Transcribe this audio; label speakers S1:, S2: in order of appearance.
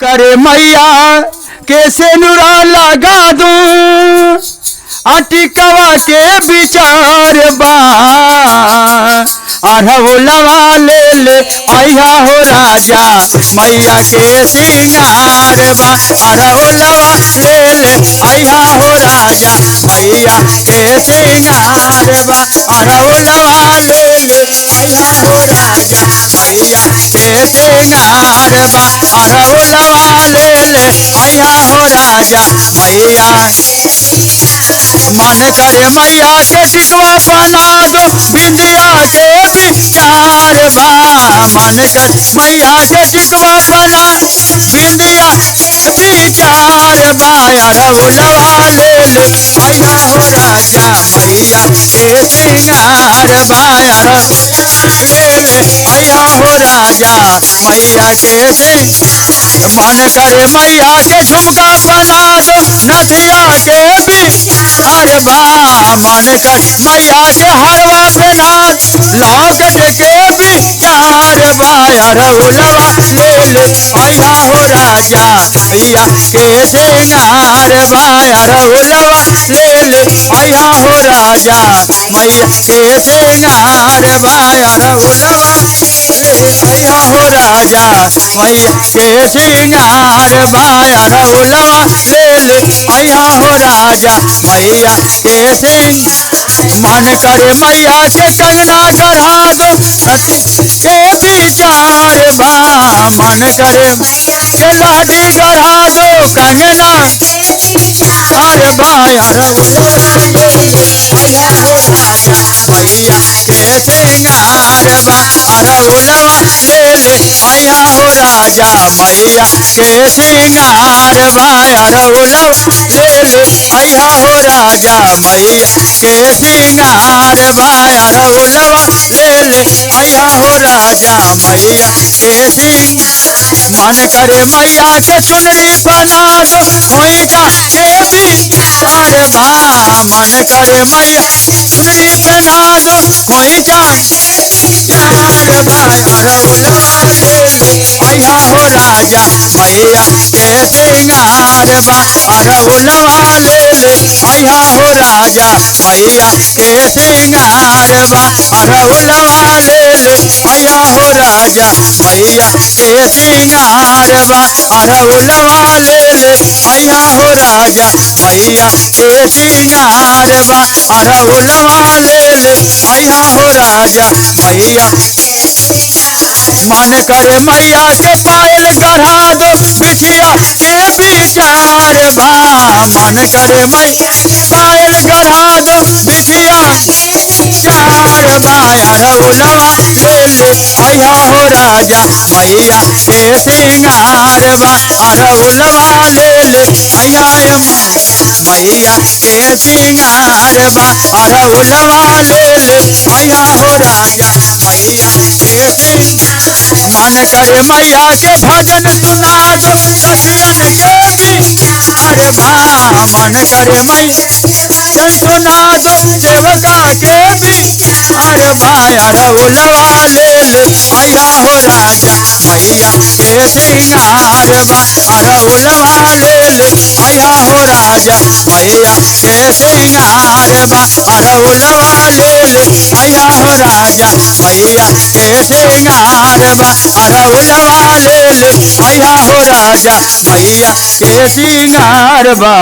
S1: करे मैया कैसे नुरा लगा दूं अटिकवा के विचार बा अरहुलवा ले ले आया हो राजा मैया के सिंगार बा अरहुलवा ले ले आया हो राजा मैया के सिंगार बा अरहुलवा ले ले आया हो राजा मैया के सिंगार बा अरहुलवा ले ले आया हो राजा मैया मन करे मैया के टिकवा बना दो बिंदिया के विचार बा मन कर मैया के टिकवा बना बिंदिया विचार बा अरहुलवा ले ले आया हो राजा मैया के सिंगार बा ले ले आया हो राजा मैया के मन करे मैया के झुमका बना दो नथिया के भी हर बा मन कर मैया के हरवा पहना लॉकेट के भी चार बा अरहुलवा ले ले आया हो राजा मैया के सिंगार बा अरहुलवा ले ले आया हो राजा मैया के सिंगार बा अरहुलवा ले आया हो राजा मैया के सिंगार बा अरहुलवा ले ले आया हो राजा मैया के सिंह मन करे मैया के कंगना गढ़ा दो के विचार बा मन करे के लाडी गढ़ा दो कंगना हर बा अरहुलवा ले ले आया हो राजा मैया के सिंगार बा अरहुलवा ले ले आया हो राजा मैया के सिंगार बा अरहुलवा ले ले आया हो राजा मैया के सिंगार बा अरहुलवा ले ले आया हो राजा मैया के मन करे मैया के चुनरी बना दो खोइचा के भी हर बा मन करे मैया चुनरी बना दो खोइचा हर बा अरहुलवा ले ले आया हो राजा मैया के सिंगार बा अरहुलवा ले ले आया हो राजा मैया के सिंगार बा अरहुलवा ले ले आया हो राजा मैया के सिंगार बा अरहुलवा ले ले आया हो राजा मैया के सिंगार बा अरहुलवा ले ले आया हो राजा मैया मन करे मैया के पायल गढ़ा दो बिछिया के विचार बा मन करे मैया पायल गढ़ा दो बिछिया चार बा अरहुलवा ले ले आया हो राजा मैया के सिंगार बा अरहुलवा ले ले आया मैया के सिंगार बा अरहुलवा ले ले आया हो राजा मैया के मन करे मैया के भजन सुना दो सखियन के भी हर बा मन करे मैया सुना दो सेवका के भी हर बा अरहुलवा ले ले आया हो राजा मैया के सिंगार बा अरहुलवा ले ले आया हो राजा मैया के सिंगार बा अरहुलवा ले ले आया हो राजा मैया के सिंगार बा अरहुलवा ले ले आया हो राजा मैया के सिंगार बा।